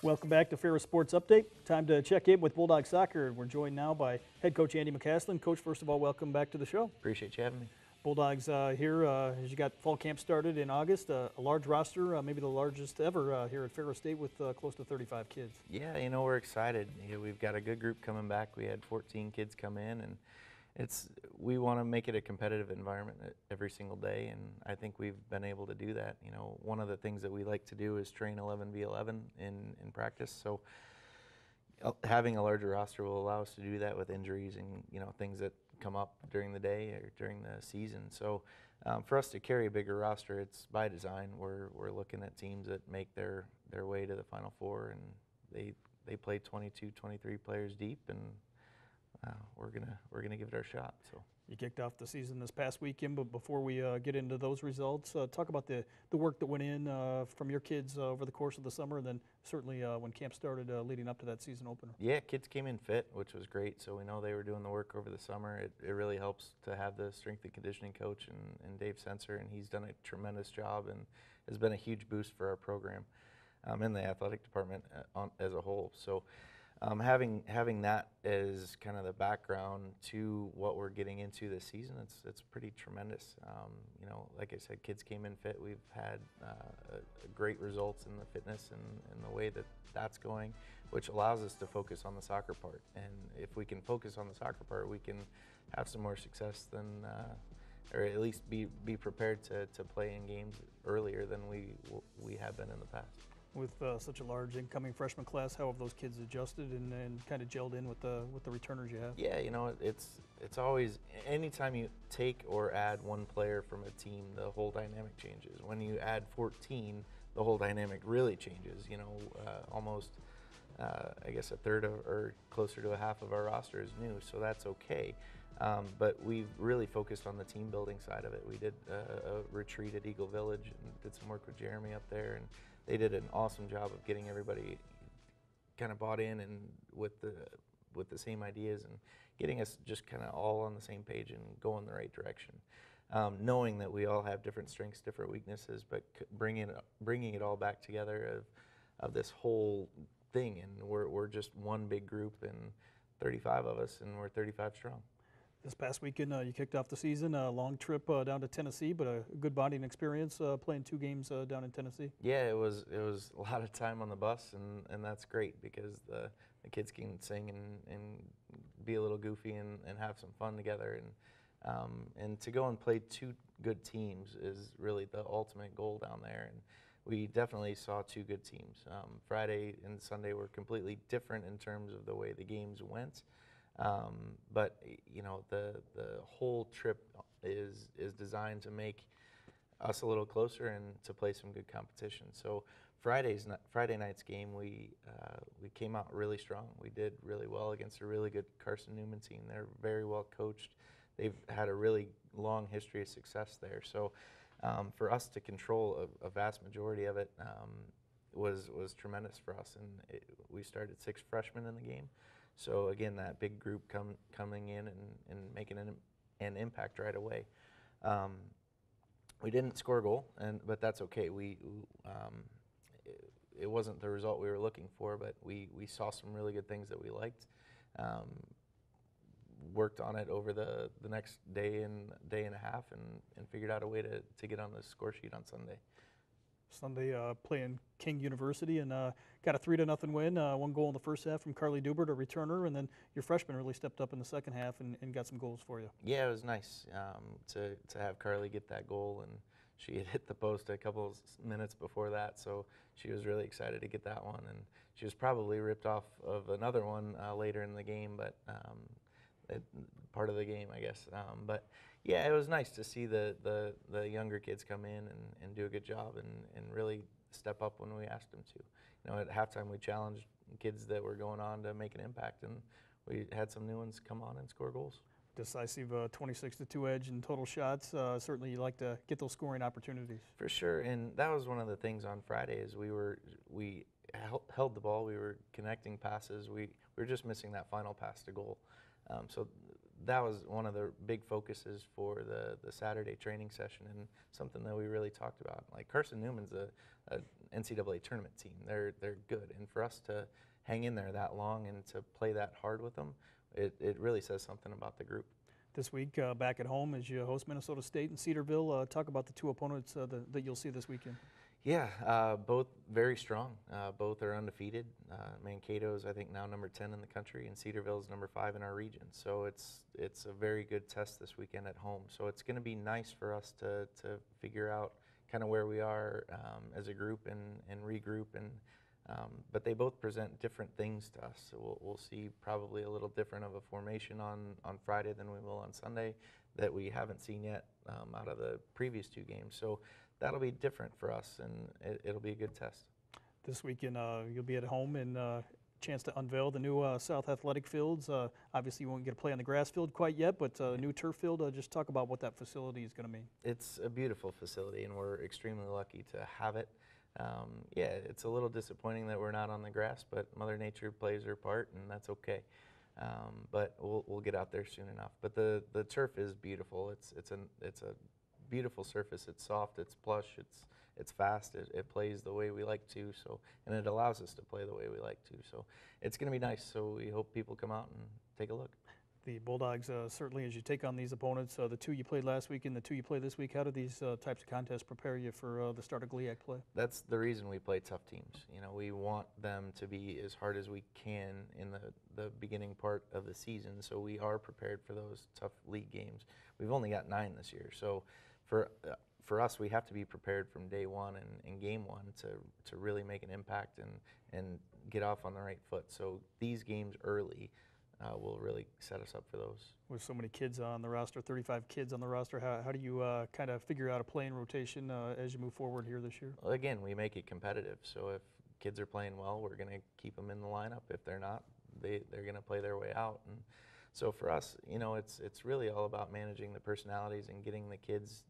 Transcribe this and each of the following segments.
Welcome back to Ferris Sports Update. Time to check in with Bulldog Soccer. We're joined now by head coach Andy McCaslin. Coach, first of all, welcome back to the show. Appreciate you having me. Bulldogs here as you got fall camp started in August. A large roster, maybe the largest ever here at Ferris State with close to 35 kids. Yeah, you know, we're excited. We've got a good group coming back. We had 14 kids come in, and we want to make it a competitive environment every single day, and I think we've been able to do that. You know, one of the things that we like to do is train 11v11 in practice, so having a larger roster will allow us to do that with injuries and, you know, things that come up during the day or during the season. So for us to carry a bigger roster, it's by design. We're looking at teams that make their way to the Final Four, and they play 22, 23 players deep, and we're gonna give it our shot. So you kicked off the season this past weekend, but before we get into those results, talk about the work that went in from your kids over the course of the summer, and then certainly when camp started leading up to that season opener. Yeah, kids came in fit, which was great. So we know they were doing the work over the summer. It really helps to have the strength and conditioning coach and Dave Sensor, and he's done a tremendous job and has been a huge boost for our program and the athletic department as a whole. So having that as kind of the background to what we're getting into this season, it's pretty tremendous. You know, like I said, kids came in fit. We've had great results in the fitness and the way that that's going, which allows us to focus on the soccer part. And if we can focus on the soccer part, we can have some more success than, or at least be prepared to play in games earlier than we have been in the past. With such a large incoming freshman class, how have those kids adjusted and kind of gelled in with the returners you have? Yeah, you know, it's always, anytime you take or add one player from a team, the whole dynamic changes. When you add 14, the whole dynamic really changes. You know, almost, I guess a third or closer to a half of our roster is new, so that's okay. But we've really focused on the team building side of it. We did a retreat at Eagle Village and did some work with Jeremy up there, and they did an awesome job of getting everybody kind of bought in and with the same ideas and getting us just kind of all on the same page and going the right direction. Knowing that we all have different strengths, different weaknesses, but bringing it all back together of this whole thing, and we're just one big group and 35 of us, and we're 35 strong. This past weekend, you kicked off the season, a long trip down to Tennessee, but a good bonding experience playing 2 games down in Tennessee. Yeah, it was a lot of time on the bus, and that's great because the kids can sing and be a little goofy and have some fun together, and to go and play 2 good teams is really the ultimate goal down there. And we definitely saw 2 good teams. Friday and Sunday were completely different in terms of the way the games went. But you know, the whole trip is designed to make us a little closer and to play some good competition. So Friday night's game, we came out really strong. We did really well against a really good Carson Newman team. They're very well coached. They've had a really long history of success there. So for us to control a vast majority of it was tremendous for us. And we started 6 freshmen in the game. So again, that big group coming in and making an impact right away. We didn't score a goal, but that's okay. It wasn't the result we were looking for, but we saw some really good things that we liked. Worked on it over the next day and a half, and figured out a way to get on the score sheet on Sunday. Sunday playing King University and got a 3-0 win. 1 goal in the first half from Carly Dubert, a returner, and then your freshman really stepped up in the second half and got some goals for you. Yeah, it was nice to have Carly get that goal, and she had hit the post a couple of minutes before that, so she was really excited to get that one, and she was probably ripped off of another one later in the game, but part of the game, I guess. But yeah, it was nice to see the younger kids come in and do a good job and really step up when we asked them to. You know, at halftime we challenged kids that were going on to make an impact, and we had some new ones come on and score goals. Decisive 26-2 edge in total shots. Certainly you like to get those scoring opportunities. For sure, and that was one of the things on Friday is we held the ball, we were connecting passes, we were just missing that final pass to goal. So that was one of the big focuses for the Saturday training session, and something that we really talked about. Like Carson Newman's a NCAA tournament team. They're good, and for us to hang in there that long and to play that hard with them, it really says something about the group. This week, back at home as you host Minnesota State and Cedarville. Talk about the two opponents that you'll see this weekend. Yeah, both very strong. Both are undefeated. Mankato's, I think, now number 10 in the country, and Cedarville's number 5 in our region. So it's a very good test this weekend at home. So it's going to be nice for us to figure out kind of where we are as a group and regroup. But they both present different things to us. So we'll see probably a little different of a formation on Friday than we will on Sunday that we haven't seen yet out of the previous 2 games. So that'll be different for us, and it'll be a good test. This weekend, you'll be at home and chance to unveil the new South Athletic Fields. Obviously, you won't get to play on the grass field quite yet, but new turf field. Just talk about what that facility is going to mean. It's a beautiful facility, and we're extremely lucky to have it. Yeah, it's a little disappointing that we're not on the grass, but Mother Nature plays her part, and that's okay. But we'll get out there soon enough. But the turf is beautiful. It's a beautiful surface. It's soft. It's plush. It's fast. It plays the way we like to. So, and it allows us to play the way we like to. So it's going to be nice. So we hope people come out and take a look. The Bulldogs, certainly as you take on these opponents, the 2 you played last week and the 2 you play this week, how do these types of contests prepare you for the start of GLIAC play? That's the reason we play tough teams. You know, we want them to be as hard as we can in the beginning part of the season, so we are prepared for those tough league games. We've only got 9 this year, so for us, we have to be prepared from day one and game one to really make an impact and get off on the right foot. So these games early will really set us up for those. With so many kids on the roster, 35 kids on the roster, how do you kind of figure out a playing rotation as you move forward here this year? Well, again, we make it competitive. So if kids are playing well, we're going to keep them in the lineup. If they're not, they're going to play their way out. And so for us, you know, it's really all about managing the personalities and getting the kids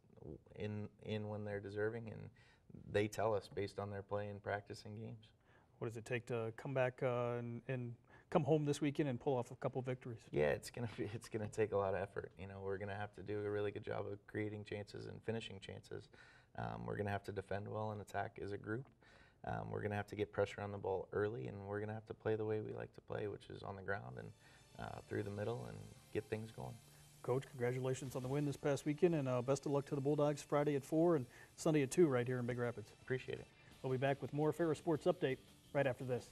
in when they're deserving, and they tell us based on their play and practice and games. What does it take to come back and come home this weekend and pull off a couple victories? Yeah, it's gonna take a lot of effort. You know, we're gonna have to do a really good job of creating chances and finishing chances. We're gonna have to defend well and attack as a group. We're gonna have to get pressure on the ball early, and we're gonna have to play the way we like to play, which is on the ground and through the middle, and get things going. Coach, congratulations on the win this past weekend, and best of luck to the Bulldogs Friday at 4 and Sunday at 2 right here in Big Rapids. Appreciate it. We'll be back with more Ferris Sports Update right after this.